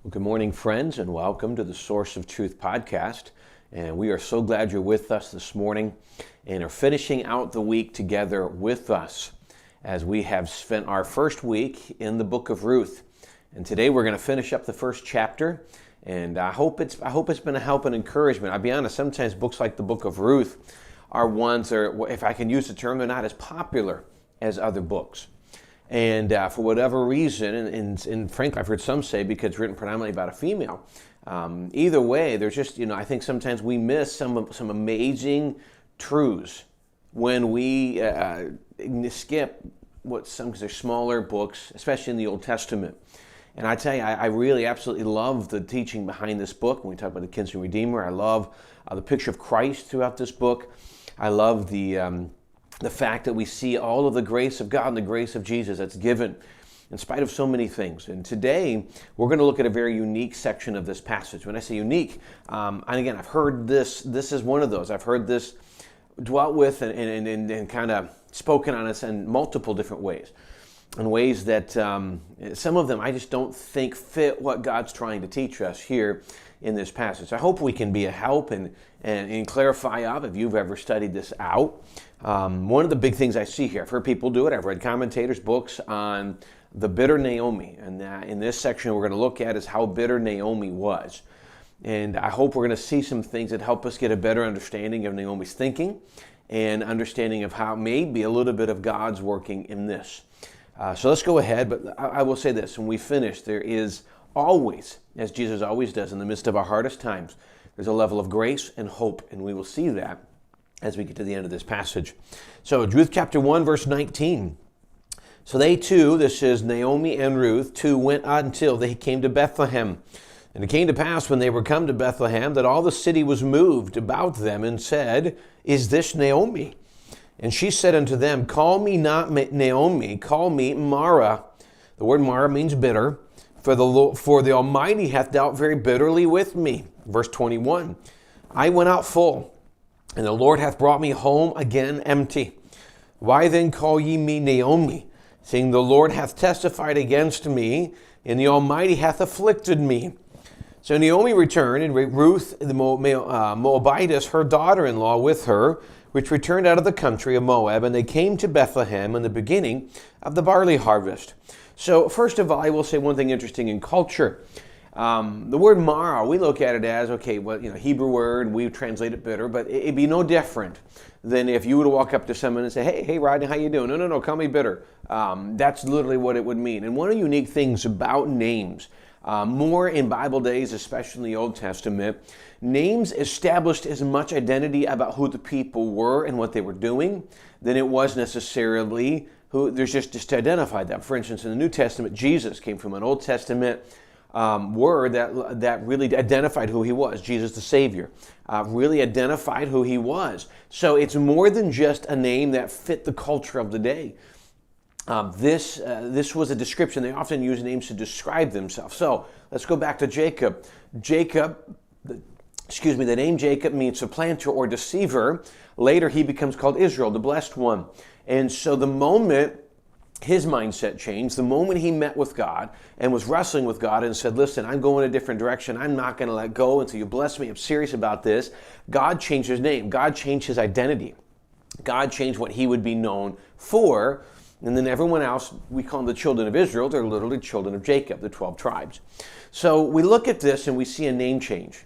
Well, good morning, friends, and welcome to the Source of Truth podcast. And we are so glad you're with us this morning and are finishing out the week together with us as we have spent our first week in the book of Ruth. And today we're going to finish up the first chapter, and I hope it's been a help and encouragement. I'll be honest, sometimes books like the book of Ruth are ones that, if I can use the term, they're not as popular as other books. And for whatever reason, and frankly, I've heard some say because it's written predominantly about a female. Either way, there's just, I think sometimes we miss some amazing truths when we skip what some consider smaller books, especially in the Old Testament. And I tell you, I really absolutely love the teaching behind this book. When we talk about the Kinsmen Redeemer, I love the picture of Christ throughout this book. I love the fact that we see all of the grace of God and the grace of Jesus that's given in spite of so many things. And today, we're going to look at a very unique section of this passage. When I say unique, and again, I've heard this is one of those. I've heard this dwelt with and kind of spoken on us in multiple different ways. In ways that some of them I just don't think fit what God's trying to teach us here in this passage. I hope we can be a help and clarify up if you've ever studied this out. One of the big things I see here, I've heard people do it, I've read commentators' books on the bitter Naomi, and in this section we're going to look at is how bitter Naomi was. And I hope we're going to see some things that help us get a better understanding of Naomi's thinking and understanding of how maybe a little bit of God's working in this. So let's go ahead, but I will say this, when we finish, there is always, as Jesus always does in the midst of our hardest times, there's a level of grace and hope, and we will see that as we get to the end of this passage. So Ruth chapter 1, verse 19. So they two, this is Naomi and Ruth, two went on until they came to Bethlehem. And it came to pass when they were come to Bethlehem that all the city was moved about them and said, "Is this Naomi?" And she said unto them, "Call me not Naomi, call me Mara." The word Mara means bitter. For the Almighty hath dealt very bitterly with me. Verse 21. I went out full, and the Lord hath brought me home again empty. Why then call ye me Naomi, seeing the Lord hath testified against me, and the Almighty hath afflicted me? So Naomi returned, and Ruth the Moabitess, her daughter-in-law, with her, which returned out of the country of Moab, and they came to Bethlehem in the beginning of the barley harvest. So first of all, I will say one thing interesting in culture. The word Mara, we look at it as, okay, well, Hebrew word, we translate it bitter, but it'd be no different than if you were to walk up to someone and say, hey, Rodney, how you doing? No, call me bitter. That's literally what it would mean. And one of the unique things about names, more in Bible days, especially in the Old Testament, names established as much identity about who the people were and what they were doing than it was necessarily there's just to identify them. For instance, in the New Testament, Jesus came from an Old Testament word that really identified who he was. Jesus the Savior really identified who he was. So it's more than just a name that fit the culture of the day. This was a description. They often use names to describe themselves. So let's go back to Jacob. The name Jacob means supplanter or deceiver. Later he becomes called Israel, the blessed one. And so the moment his mindset changed, the moment he met with God and was wrestling with God and said, listen, I'm going a different direction. I'm not going to let go until you bless me. I'm serious about this. God changed his name. God changed his identity. God changed what he would be known for. And then everyone else, we call them the children of Israel. They're literally children of Jacob, the 12 tribes. So we look at this and we see a name change.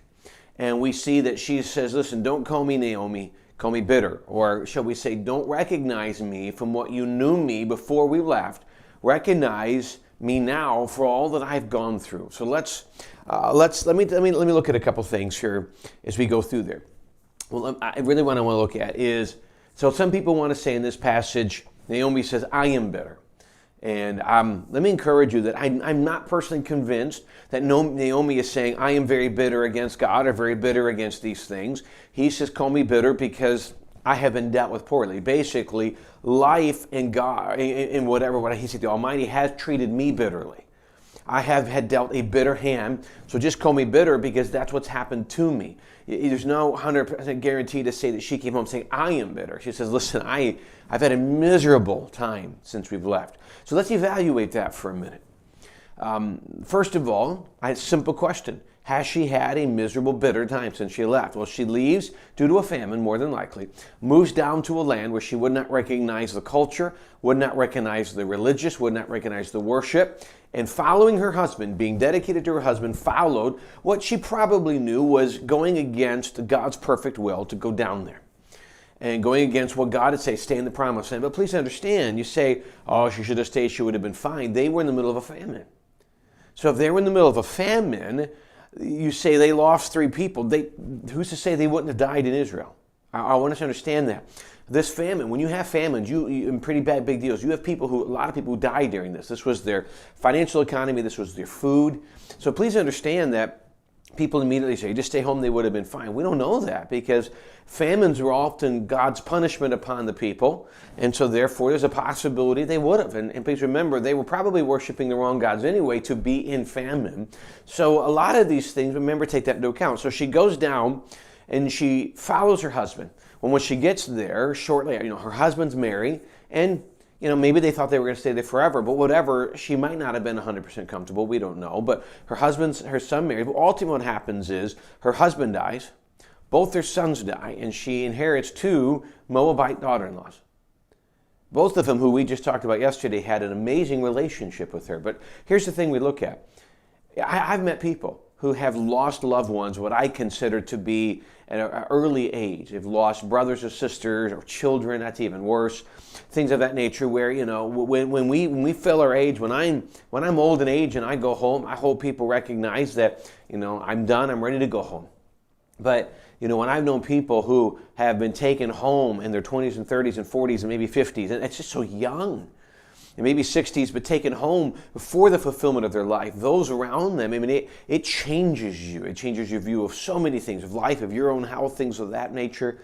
And we see that she says, listen, don't call me Naomi. Call me bitter, or shall we say, don't recognize me from what you knew me before we left. Recognize me now for all that I've gone through. So let me look at a couple things here as we go through there. Well, I really want to look at is, so some people want to say in this passage, Naomi says, I am bitter. And let me encourage you that I'm not personally convinced that Naomi is saying, I am very bitter against God or very bitter against these things. He says, call me bitter because I have been dealt with poorly. Basically, life and God, and what he said, the Almighty has treated me bitterly. I have had dealt a bitter hand, so just call me bitter because that's what's happened to me. There's no 100% guarantee to say that she came home saying, I am bitter. She says, listen, I've had a miserable time since we've left. So let's evaluate that for a minute. First of all, a simple question. Has she had a miserable, bitter time since she left? Well, she leaves due to a famine, more than likely, moves down to a land where she would not recognize the culture, would not recognize the religious, would not recognize the worship, and following her husband, being dedicated to her husband, followed what she probably knew was going against God's perfect will to go down there. And going against what God would say, stay in the promised land. But please understand, you say, oh, she should have stayed, she would have been fine. They were in the middle of a famine. So if they were in the middle of a famine, you say they lost 3 people. Who's to say they wouldn't have died in Israel? I want us to understand that. This famine, when you have famines, you in pretty big deals. You have a lot of people who died during this. This was their financial economy. This was their food. So please understand that people immediately say, just stay home, they would have been fine. We don't know that because famines were often God's punishment upon the people. And so therefore there's a possibility they would have. And please remember, they were probably worshiping the wrong gods anyway to be in famine. So a lot of these things, remember, take that into account. So she goes down and she follows her husband. When she gets there, shortly, her husband's married, and maybe they thought they were going to stay there forever, but whatever, she might not have been 100% comfortable. We don't know. But her son married. But ultimately what happens is her husband dies, both their sons die, and she inherits 2 Moabite daughter-in-laws. Both of them, who we just talked about yesterday, had an amazing relationship with her. But here's the thing we look at. I've met people who have lost loved ones, what I consider to be at an early age. They've lost brothers or sisters or children, that's even worse. Things of that nature where, when we fill our age, when I'm old in age and I go home, I hope people recognize that, I'm done, I'm ready to go home. But, when I've known people who have been taken home in their 20s and 30s and 40s and maybe 50s, and it's just so young, and maybe 60s, but taken home before the fulfillment of their life, those around them, it changes you. It changes your view of so many things, of life, of your own health, things of that nature.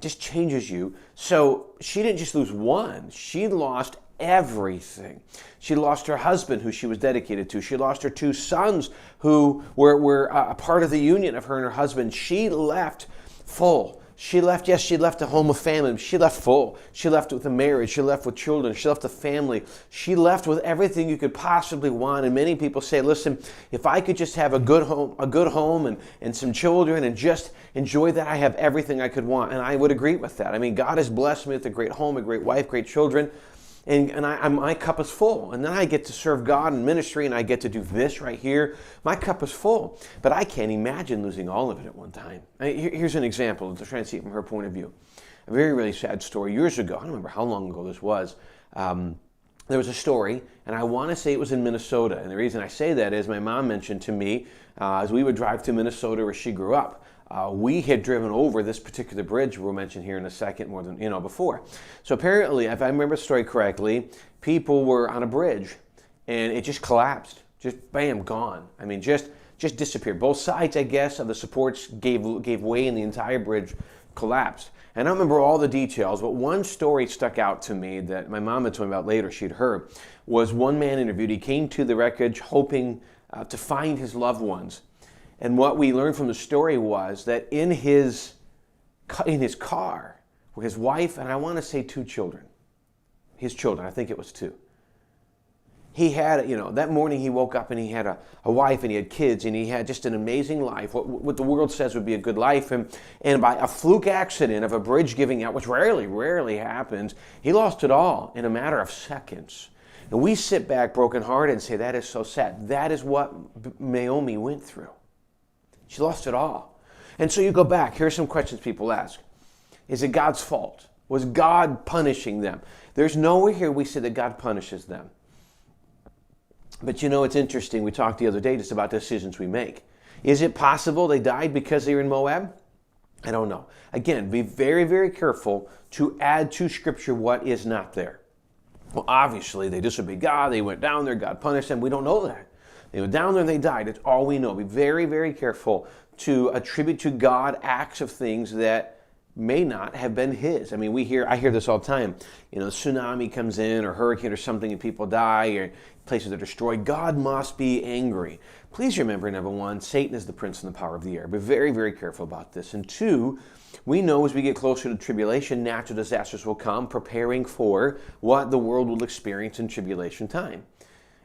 Just changes you. So she didn't just lose one. She lost everything. She lost her husband, who she was dedicated to. She lost her 2 sons, who were a part of the union of her and her husband. She left full. She left a home of famine. She left full. She left with a marriage. She left with children. She left a family. She left with everything you could possibly want. And many people say, listen, if I could just have a good home and some children and just enjoy that, I have everything I could want. And I would agree with that. God has blessed me with a great home, a great wife, great children. And my cup is full. And then I get to serve God in ministry, and I get to do this right here. My cup is full. But I can't imagine losing all of it at one time. Here's an example to try and see it from her point of view. A very, really sad story. Years ago, I don't remember how long ago this was, there was a story, and I want to say it was in Minnesota. And the reason I say that is my mom mentioned to me, as we would drive to Minnesota where she grew up, we had driven over this particular bridge we'll mention here in a second more than before. So apparently, if I remember the story correctly, people were on a bridge and it just collapsed. Just bam, gone. Just disappeared. Both sides, I guess, of the supports gave way and the entire bridge collapsed. And I don't remember all the details, but one story stuck out to me that my mom had told me about later, she'd heard, was one man interviewed. He came to the wreckage hoping to find his loved ones. And what we learned from the story was that in his car were his wife and I want to say 2 children. His children, I think it was 2. He had, that morning he woke up and he had a wife and he had kids and he had just an amazing life, what the world says would be a good life. And by a fluke accident of a bridge giving out, which rarely happens, he lost it all in a matter of seconds. And we sit back brokenhearted and say, that is so sad. That is what Naomi went through. She lost it all. And so you go back. Here are some questions people ask. Is it God's fault? Was God punishing them? There's nowhere here we say that God punishes them. But it's interesting. We talked the other day just about decisions we make. Is it possible they died because they were in Moab? I don't know. Again, be very, very careful to add to Scripture what is not there. Well, obviously, they disobeyed God. They went down there. God punished them. We don't know that. They went down there and they died. It's all we know. Be very, very careful to attribute to God acts of things that may not have been His. I hear this all the time. Tsunami comes in or hurricane or something and people die or places are destroyed. God must be angry. Please remember, number 1, Satan is the prince and the power of the air. Be very, very careful about this. And 2, we know as we get closer to tribulation, natural disasters will come, preparing for what the world will experience in tribulation time.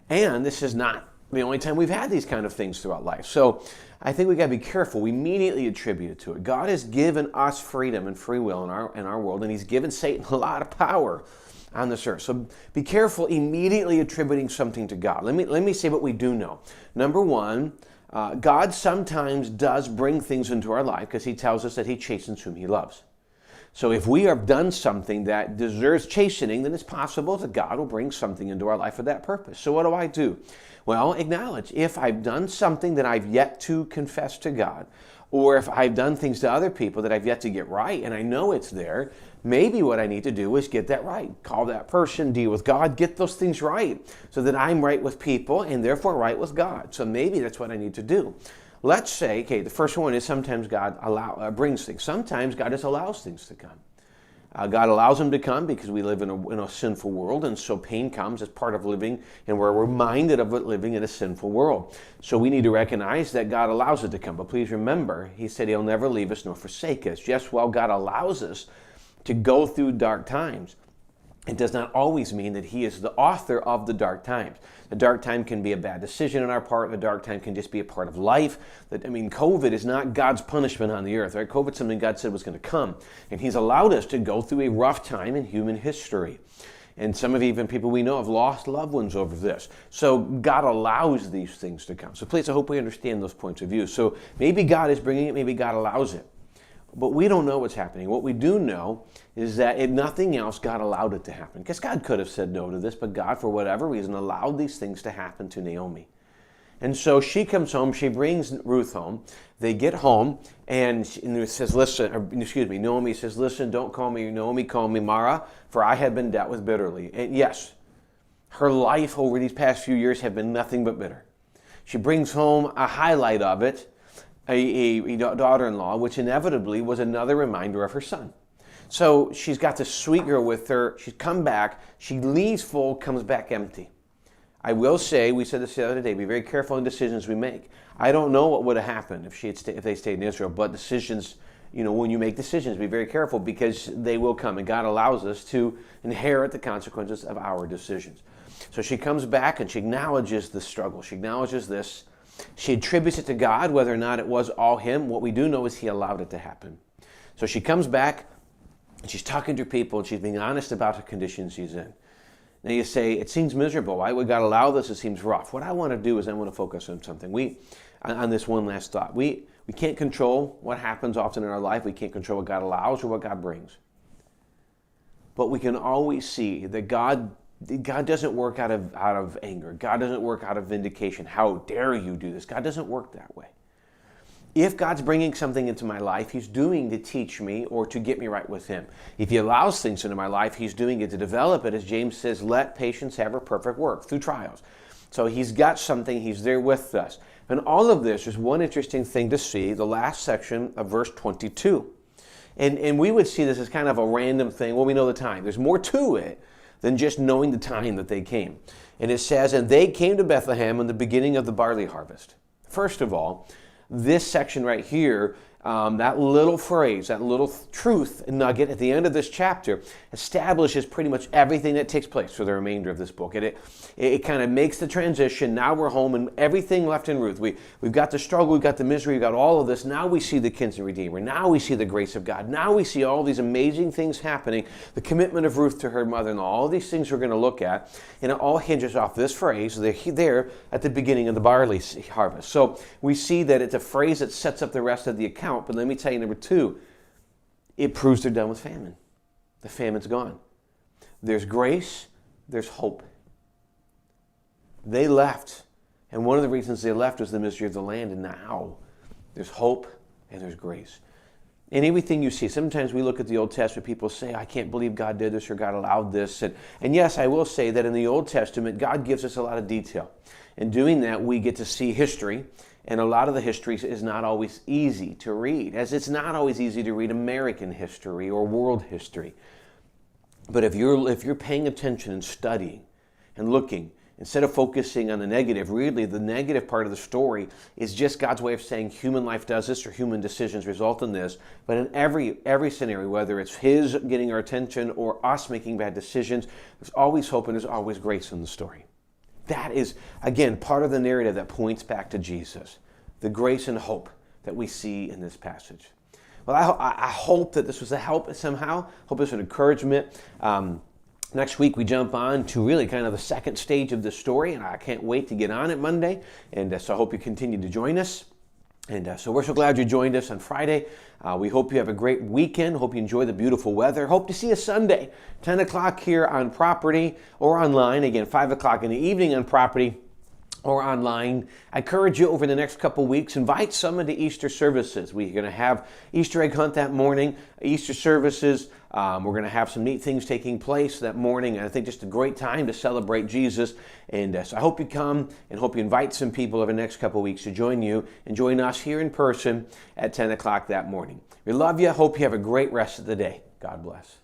And this is not the only time we've had these kind of things throughout life. So I think we got to be careful. We immediately attribute it to it. God has given us freedom and free will in our world, and he's given Satan a lot of power on this earth. So be careful immediately attributing something to God. Let me say what we do know. Number one, God sometimes does bring things into our life because he tells us that he chastens whom he loves. So if we have done something that deserves chastening, then it's possible that God will bring something into our life for that purpose. So what do? Well, acknowledge if I've done something that I've yet to confess to God, or if I've done things to other people that I've yet to get right, and I know it's there, maybe what I need to do is get that right. Call that person, deal with God, get those things right so that I'm right with people and therefore right with God. So maybe that's what I need to do. Let's say, okay, the first one is sometimes God brings things. Sometimes God just allows things to come. God allows them to come because we live in a sinful world, and so pain comes as part of living, and we're reminded of it living in a sinful world. So we need to recognize that God allows it to come. But please remember, he said he'll never leave us nor forsake us. Yes, while God allows us to go through dark times, it does not always mean that he is the author of the dark times. The dark time can be a bad decision on our part. The dark time can just be a part of life. COVID is not God's punishment on the earth, right? COVID is something God said was going to come. And he's allowed us to go through a rough time in human history. And some of even people we know have lost loved ones over this. So God allows these things to come. So please, I hope we understand those points of view. So maybe God is bringing it, maybe God allows it. But we don't know what's happening. What we do know is that if nothing else, God allowed it to happen. Because God could have said no to this, but God, for whatever reason, allowed these things to happen to Naomi. And so she comes home, she brings Ruth home. They get home, and it says, Naomi says, listen, don't call me Naomi, call me Mara, for I have been dealt with bitterly. And yes, her life over these past few years have been nothing but bitter. She brings home a highlight of it, a daughter-in-law, which inevitably was another reminder of her son. So she's got this sweet girl with her. She's come back. She leaves full, comes back empty. I will say, we said this the other day, be very careful in decisions we make. I don't know what would have happened if they stayed in Israel, but decisions, when you make decisions, be very careful because they will come, and God allows us to inherit the consequences of our decisions. So she comes back and she acknowledges the struggle. She acknowledges this. She attributes it to God, whether or not it was all him. What we do know is he allowed it to happen. So she comes back, and she's talking to people, and she's being honest about the condition she's in. Now you say, it seems miserable. Why would God allow this? It seems rough. What I want to do is I want to focus on something. On this one last thought. We can't control what happens often in our life. We can't control what God allows or what God brings. But we can always see that God doesn't work out of anger. God doesn't work out of vindication. How dare you do this? God doesn't work that way. If God's bringing something into my life, he's doing to teach me or to get me right with him. If he allows things into my life, he's doing it to develop it. As James says, let patience have her perfect work through trials. So he's got something, he's there with us. And all of this is one interesting thing to see, the last section of verse 22. And we would see this as kind of a random thing. Well, we know the time. There's more to it than just knowing the time that they came. And it says, and they came to Bethlehem in the beginning of the barley harvest. First of all, this section right here, that little phrase, that little truth nugget at the end of this chapter establishes pretty much everything that takes place for the remainder of this book. It kind of makes the transition. Now we're home and everything left in Ruth. We've got the struggle, we've got the misery, we've got all of this. Now we see the Kinsmen Redeemer. Now we see the grace of God. Now we see all these amazing things happening. The commitment of Ruth to her mother-in-law. All these things we're going to look at. And it all hinges off this phrase there at the beginning of the barley harvest. So we see that it's a phrase that sets up the rest of the account. But let me tell you, number two, it proves they're done with famine. The famine's gone. There's grace, there's hope. They left, and one of the reasons they left was the misery of the land, and now there's hope and there's grace. In everything you see, sometimes we look at the Old Testament, people say, I can't believe God did this or God allowed this. And yes, I will say that in the Old Testament, God gives us a lot of detail. In doing that, we get to see history. And a lot of the history is not always easy to read, as it's not always easy to read American history or world history. But if you're paying attention and studying and looking, instead of focusing on the negative, really the negative part of the story is just God's way of saying human life does this or human decisions result in this. But in every scenario, whether it's his getting our attention or us making bad decisions, there's always hope and there's always grace in the story. That is, again, part of the narrative that points back to Jesus, the grace and hope that we see in this passage. Well, I hope that this was a help somehow. Hope it was an encouragement. Next week, we jump on to really kind of the second stage of the story, and I can't wait to get on it Monday. And so I hope you continue to join us. And so we're so glad you joined us on Friday. We hope you have a great weekend. Hope you enjoy the beautiful weather. Hope to see you Sunday, 10 o'clock here on property or online. Again, 5 o'clock in the evening on property or online. I encourage you over the next couple weeks, invite someone to Easter services. We're going to have Easter egg hunt that morning, Easter services. We're going to have some neat things taking place that morning. And I think just a great time to celebrate Jesus. And so I hope you come and hope you invite some people over the next couple weeks to join you and join us here in person at 10 o'clock that morning. We love you. Hope you have a great rest of the day. God bless.